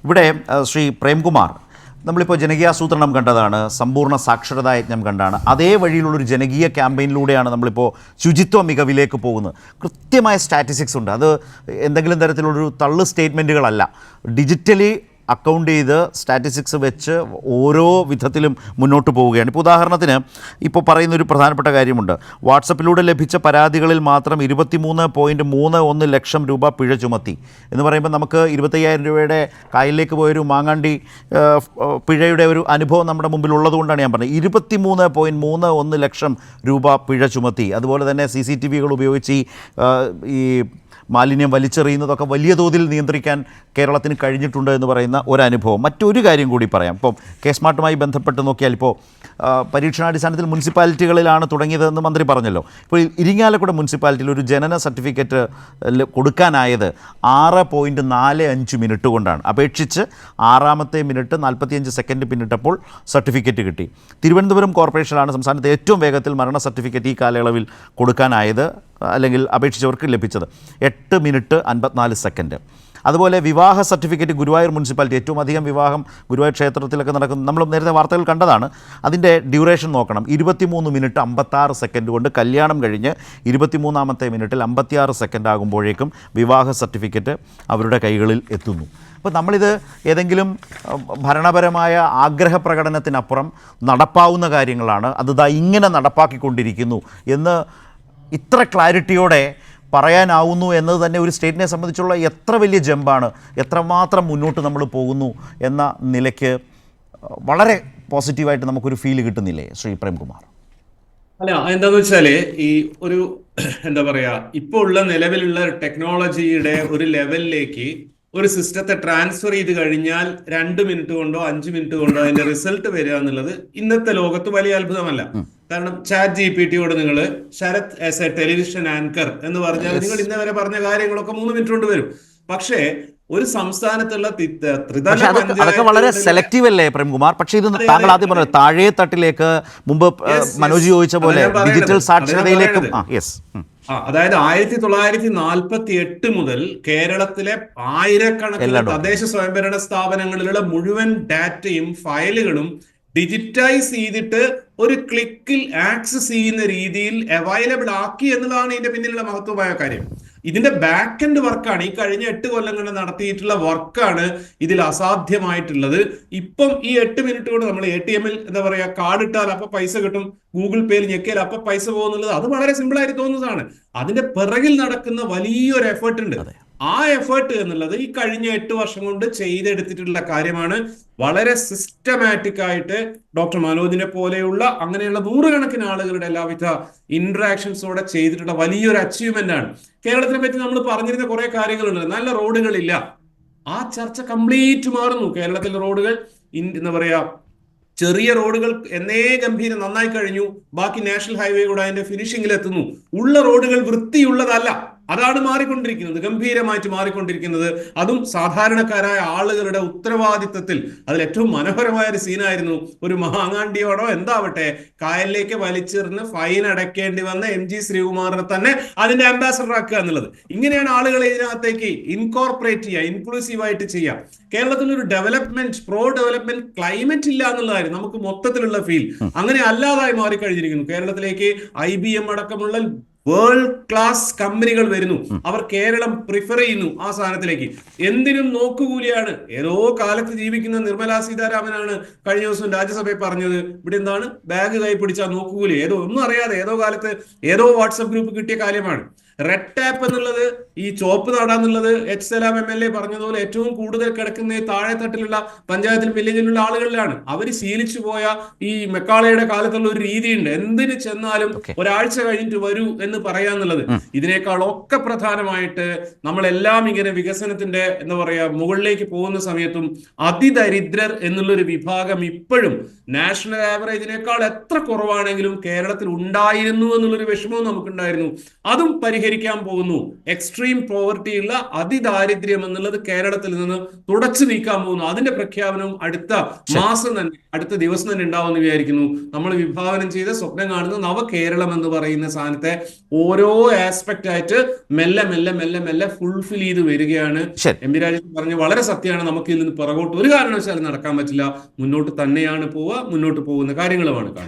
ഇവിടെ ശ്രീ പ്രേംകുമാർ, നമ്മളിപ്പോൾ ജനകീയാസൂത്രണം കണ്ടതാണ്, സമ്പൂർണ്ണ സാക്ഷരതാ യജ്ഞം കണ്ടാണ്. അതേ വഴിയിലുള്ളൊരു ജനകീയ ക്യാമ്പയിനിലൂടെയാണ് നമ്മളിപ്പോൾ ശുചിത്വ മികവിലേക്ക് പോകുന്നത്. കൃത്യമായ സ്റ്റാറ്റിസ്റ്റിക്സ് ഉണ്ട്. അത് എന്തെങ്കിലും തരത്തിലുള്ളൊരു തള്ളു സ്റ്റേറ്റ്മെൻറ്റുകളല്ല. ഡിജിറ്റലി അക്കൗണ്ട് ചെയ്ത് സ്റ്റാറ്റിസ്റ്റിക്സ് വെച്ച് ഓരോ വിധത്തിലും മുന്നോട്ട് പോവുകയാണ്. ഇപ്പോൾ ഉദാഹരണത്തിന് ഇപ്പോൾ പറയുന്നൊരു പ്രധാനപ്പെട്ട കാര്യമുണ്ട്. വാട്സപ്പിലൂടെ ലഭിച്ച പരാതികളിൽ മാത്രം 23.31 ലക്ഷം രൂപ പിഴ ചുമത്തി എന്ന് പറയുമ്പോൾ നമുക്ക് 25,000 രൂപയുടെ കായലിലേക്ക് പോയൊരു മാങ്ങാണ്ടി പിഴയുടെ ഒരു അനുഭവം നമ്മുടെ മുമ്പിൽ ഉള്ളതുകൊണ്ടാണ് ഞാൻ പറഞ്ഞത്. 23.31 ലക്ഷം രൂപ പിഴ ചുമത്തി. അതുപോലെ തന്നെ CCTV ഉപയോഗിച്ച് ഈ മാലിന്യം വലിച്ചെറിയുന്നതൊക്കെ വലിയ തോതിൽ നിയന്ത്രിക്കാൻ കേരളത്തിന് കഴിഞ്ഞിട്ടുണ്ട് എന്ന് പറയുന്ന ഒരനുഭവം. മറ്റൊരു കാര്യം കൂടി പറയാം. ഇപ്പം കേസ്മാർട്ടുമായി ബന്ധപ്പെട്ട് നോക്കിയാൽ ഇപ്പോൾ പരീക്ഷണാടിസ്ഥാനത്തിൽ മുനിസിപ്പാലിറ്റികളിലാണ് തുടങ്ങിയതെന്ന് മന്ത്രി പറഞ്ഞല്ലോ. ഇപ്പോൾ ഇരിങ്ങാലക്കുട മുനിസിപ്പാലിറ്റിയിൽ ഒരു ജനന സർട്ടിഫിക്കറ്റ് കൊടുക്കാനായത് 6.45 മിനിറ്റ് കൊണ്ടാണ്. അപേക്ഷിച്ച് 6ാമത്തെ മിനിറ്റ് 45 സെക്കൻഡ് പിന്നിട്ടപ്പോൾ സർട്ടിഫിക്കറ്റ് കിട്ടി. തിരുവനന്തപുരം കോർപ്പറേഷനാണ് സംസ്ഥാനത്തെ ഏറ്റവും വേഗത്തിൽ മരണ സർട്ടിഫിക്കറ്റ് ഈ കാലയളവിൽ കൊടുക്കാനായത്, അല്ലെങ്കിൽ അപേക്ഷിച്ചവർക്ക് ലഭിച്ചത് 8 മിനിറ്റ് 54 സെക്കൻഡ്. അതുപോലെ വിവാഹ സർട്ടിഫിക്കറ്റ് ഗുരുവായൂർ മുനിസിപ്പാലിറ്റി, ഏറ്റവും അധികം വിവാഹം ഗുരുവായൂർ ക്ഷേത്രത്തിലൊക്കെ നടക്കുന്നു, നമ്മൾ നേരത്തെ വാർത്തകൾ കണ്ടതാണ്. അതിൻ്റെ ഡ്യൂറേഷൻ നോക്കണം, 23 മിനിറ്റ് 56 സെക്കൻഡ് കൊണ്ട് കല്യാണം കഴിഞ്ഞ് 23ാമത്തെ മിനിറ്റിൽ 56 സെക്കൻഡ് ആകുമ്പോഴേക്കും വിവാഹ സർട്ടിഫിക്കറ്റ് അവരുടെ കൈകളിൽ എത്തുന്നു. അപ്പോൾ നമ്മളിത് ഏതെങ്കിലും ഭരണപരമായ ആഗ്രഹപ്രകടനത്തിനപ്പുറം നടപ്പാവുന്ന കാര്യങ്ങളാണ്. അത് ഇങ്ങനെ നടപ്പാക്കിക്കൊണ്ടിരിക്കുന്നു എന്ന് ഇത്ര ക്ലാരിറ്റിയോടെ പറയാനാവുന്നു എന്നത് തന്നെ ഒരു സ്റ്റേറ്റിനെ സംബന്ധിച്ചുള്ള എത്ര വലിയ ജമ്പാണ്, എത്രമാത്രം മുന്നോട്ട് നമ്മൾ പോകുന്നു എന്ന നിലയ്ക്ക് വളരെ പോസിറ്റീവായിട്ട് നമുക്കൊരു ഫീല് കിട്ടുന്നില്ലേ ശ്രീ പ്രേംകുമാർ? അല്ല, എന്താന്ന് വെച്ചാല് ഈ ഒരു എന്താ പറയാ, ഇപ്പോൾ ഉള്ള നിലവിലുള്ള ടെക്നോളജിയുടെ ഒരു ലെവലിലേക്ക് ഒരു സിസ്റ്റത്തെ ട്രാൻസ്ഫർ ചെയ്ത് കഴിഞ്ഞാൽ 2 മിനിറ്റ് കൊണ്ടോ 5 മിനിറ്റ് കൊണ്ടോ അതിന്റെ റിസൾട്ട് വരിക എന്നുള്ളത് ഇന്നത്തെ ലോകത്ത് വലിയ അത്ഭുതമല്ല. കാരണം ChatGPT നിങ്ങൾ Sharath as a television anchor എന്ന് പറഞ്ഞാൽ നിങ്ങൾ ഇന്നേ വരെ പറഞ്ഞ കാര്യങ്ങളൊക്കെ 3 മിനിറ്റ് കൊണ്ട് വരും. പക്ഷേ ഒരു സംസ്ഥാനത്തുള്ള അതൊക്കെ വളരെ സെലക്റ്റീവ് അല്ലേ പ്രേംകുമാർ? പക്ഷേ ഇത് താങ്കൾ ആദ്യം പറഞ്ഞത് താഴെ തട്ടിലേക്ക്, മുമ്പ് മനോജ് ചോദിച്ച പോലെ ഡിജിറ്റൽ സാക്ഷരതയിലേക്കും. അതായത് 1948 മുതൽ കേരളത്തിലെ ആയിരക്കണക്കിന് തദ്ദേശ സ്വയംഭരണ സ്ഥാപനങ്ങളിലുള്ള മുഴുവൻ ഡാറ്റയും ഫയലുകളും ഡിജിറ്റൈസ് ചെയ്തിട്ട് ഒരു ക്ലിക്കിൽ ആക്സസ് ചെയ്യുന്ന രീതിയിൽ അവൈലബിൾ ആക്കി എന്നുള്ളതാണ് ഇതിന്റെ പിന്നിലുള്ള മഹത്വമായ കാര്യം. ഇതിന്റെ ബാക്ക് എൻഡ് വർക്കാണ്, ഈ കഴിഞ്ഞ 8 കൊല്ലം കൊണ്ട് നടത്തിയിട്ടുള്ള വർക്കാണ് ഇതിൽ അസാധ്യമായിട്ടുള്ളത്. ഇപ്പം ഈ 8 മിനിറ്റ് കൊണ്ട് നമ്മൾ ATM-ൽ എന്താ പറയാ, കാർഡ് ഇട്ടാൽ അപ്പൊ പൈസ കിട്ടും, ഗൂഗിൾ പേയിൽ ഞെക്കിയാൽ അപ്പൊ പൈസ പോകുന്നുള്ളത് അത് വളരെ സിമ്പിൾ ആയിട്ട് തോന്നുന്നതാണ്. അതിന്റെ പിറകിൽ നടക്കുന്ന വലിയൊരു എഫേർട്ട് ഉണ്ട്. ആ എഫേർട്ട് എന്നുള്ളത് ഈ കഴിഞ്ഞ 8 വർഷം കൊണ്ട് ചെയ്തെടുത്തിട്ടുള്ള കാര്യമാണ്. വളരെ സിസ്റ്റമാറ്റിക് ആയിട്ട് ഡോക്ടർ മനോജിനെ പോലെയുള്ള അങ്ങനെയുള്ള നൂറുകണക്കിന് ആളുകളുടെ എല്ലാവിധ ഇന്ററാക്ഷൻസോടെ ചെയ്തിട്ടുള്ള വലിയൊരു അച്ചീവ്മെന്റ് ആണ്. കേരളത്തിനെ പറ്റി നമ്മൾ പറഞ്ഞിരുന്ന കുറെ കാര്യങ്ങളുണ്ട്. നല്ല റോഡുകളില്ല, ആ ചർച്ച കംപ്ലീറ്റ് മാറുന്നു. കേരളത്തിലെ റോഡുകൾ എന്താ പറയാ, ചെറിയ റോഡുകൾ എന്നേ ഗംഭീരം നന്നായി കഴിഞ്ഞു. ബാക്കി നാഷണൽ ഹൈവേ കൂടെ അതിന്റെ ഫിനിഷിംഗിൽ എത്തുന്നു. ഉള്ള റോഡുകൾ വൃത്തിയുള്ളതല്ല, അതാണ് മാറിക്കൊണ്ടിരിക്കുന്നത്, ഗംഭീരമായിട്ട് മാറിക്കൊണ്ടിരിക്കുന്നത്. അതും സാധാരണക്കാരായ ആളുകളുടെ ഉത്തരവാദിത്തത്തിൽ. അതിൽ ഏറ്റവും മനോഹരമായ ഒരു സീനായിരുന്നു, ഒരു മാങ്ങാണ്ടിയോടോ എന്താവട്ടെ കായലിലേക്ക് വലിച്ചെറിഞ്ഞ് ഫൈൻ അടയ്ക്കേണ്ടി വന്ന MG ശ്രീകുമാറിനെ തന്നെ അതിന്റെ അംബാസഡർ ആക്കുക എന്നുള്ളത്. ഇങ്ങനെയാണ് ആളുകളെ ഇതിനകത്തേക്ക് ഇൻകോർപ്പറേറ്റ് ചെയ്യുക, ഇൻക്ലൂസീവ് ആയിട്ട് ചെയ്യുക. കേരളത്തിൽ ഒരു ഡെവലപ്മെന്റ്, പ്രോ ഡെവലപ്മെന്റ് ക്ലൈമറ്റ് ഇല്ല എന്നുള്ളതായിരുന്നു നമുക്ക് മൊത്തത്തിലുള്ള ഫീൽ. അങ്ങനെ അല്ലാതായി മാറിക്കഴിഞ്ഞിരിക്കുന്നു. കേരളത്തിലേക്ക് IBM അടക്കമുള്ള വേൾഡ് ക്ലാസ് കമ്പനികൾ വരുന്നു. അവർ കേരളം പ്രിഫർ ചെയ്യുന്നു ആ സാധനത്തിലേക്ക്. എന്തിനും നോക്കുകൂലിയാണ്. ഏതോ കാലത്ത് ജീവിക്കുന്ന നിർമ്മലാ സീതാരാമനാണ് കഴിഞ്ഞ ദിവസം രാജ്യസഭയിൽ പറഞ്ഞത്, ഇവിടെ എന്താണ് ബാഗ് കൈ പിടിച്ചാൽ നോക്കുകൂലി. ഏതോ ഒന്നും അറിയാതെ ഏതോ കാലത്ത് ഏതോ വാട്സപ്പ് ഗ്രൂപ്പ് കിട്ടിയ കാര്യമാണ്. റെഡ് ടാപ്പ് എന്നുള്ളത്, ഈ ചോപ്പ് നാടാന്നുള്ളത് സലാം MLA പറഞ്ഞതുപോലെ ഏറ്റവും കൂടുതൽ കിടക്കുന്ന താഴെ തട്ടിലുള്ള പഞ്ചായത്തിലും വില്ലേജിലുള്ള ആളുകളിലാണ്. അവർ ശീലിച്ചു പോയ ഈ മെക്കാളയുടെ കാലത്തുള്ള ഒരു രീതിയുണ്ട്, എന്തിന് ചെന്നാലും ഒരാഴ്ച കഴിഞ്ഞിട്ട് വരൂ എന്ന് പറയാന്നുള്ളത്. ഇതിനേക്കാളൊക്കെ പ്രധാനമായിട്ട് നമ്മളെല്ലാം ഇങ്ങനെ വികസനത്തിന്റെ എന്താ പറയാ മുകളിലേക്ക് പോകുന്ന സമയത്തും അതിദരിദ്രർ എന്നുള്ളൊരു വിഭാഗം ഇപ്പോഴും നാഷണൽ ആവറേജിനേക്കാൾ എത്ര കുറവാണെങ്കിലും കേരളത്തിൽ ഉണ്ടായിരുന്നു എന്നുള്ളൊരു വിഷമവും നമുക്കുണ്ടായിരുന്നു. അതും പരിഹരിക്കാൻ പോകുന്നു. എക്സ്ട്രീം എക്സ്ട്രീം പോവർട്ടിയുള്ള അതിദാരിദ്ര്യം എന്നുള്ളത് കേരളത്തിൽ നിന്ന് തുടച്ചു നീക്കാൻ പോകുന്നു. അതിന്റെ പ്രഖ്യാപനവും അടുത്ത മാസം തന്നെ, അടുത്ത ദിവസം തന്നെ ഉണ്ടാവുമെന്ന് വിചാരിക്കുന്നു. നമ്മൾ വിഭാവനം ചെയ്ത സ്വപ്നം കാണുന്ന നവകേരളം എന്ന് പറയുന്ന സാധനത്തെ ഓരോ ആസ്പെക്ട് ആയിട്ട് മെല്ലെ മെല്ലെ മെല്ലെ മെല്ലെ ഫുൾഫിൽ ചെയ്ത് വരികയാണ്. എം പി രാജേഷ് പറഞ്ഞ വളരെ സത്യമാണ്. നമുക്ക് ഇതിൽ നിന്ന് പുറകോട്ട് ഒരു കാരണവശാലും നടക്കാൻ പറ്റില്ല. മുന്നോട്ട് തന്നെയാണ് പോവുക, മുന്നോട്ട് പോകുന്ന കാര്യങ്ങളുമാണ് കാണുന്നത്.